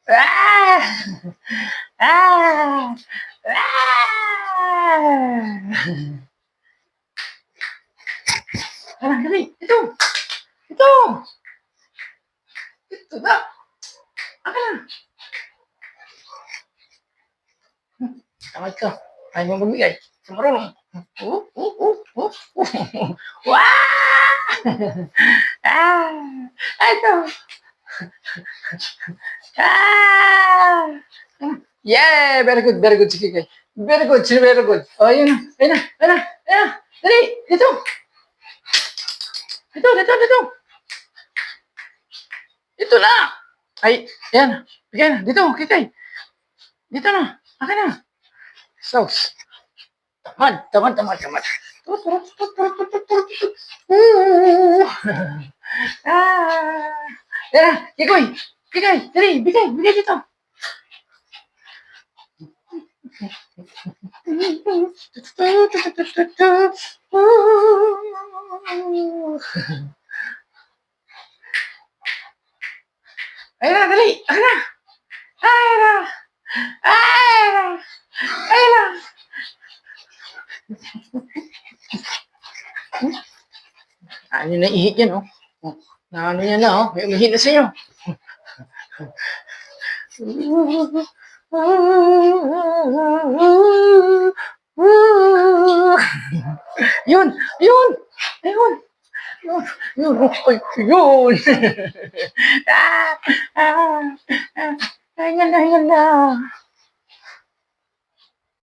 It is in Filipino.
Ah! Ah! Ah! Tara, dali. Ito. Ito. Ito na. Akin na. Tamad ka. Ayaw mo magbigay. Sa marunong. Wow! Ah! Ito. Ah! Yeah! Very good, very good. Sige, kay. Very good, sige, very good. Oh, yun na. Ayun na, ayun na, ayun na. Dali, dito. Dito, dito, dito. Dito na. Ay, yan. Bigay na. Dito, kikay. Dito na. Akin na. Sauce. Tamad, tamad, tamad, tamad. Ah! Yan na. Kikoy. Kikay. Dali, bigay. Bigay dito. Ayun na, dali. Akin na. Ayun na. Ayun na. Ayun na. Ano na ihit yan, oh. Na ano yan na, oh. May umihit na sa'yo. Yun! Yun! Ayun! Yun! Yun! Ay, yun! Ah! Ah! Ah! Hingal na, hingal na.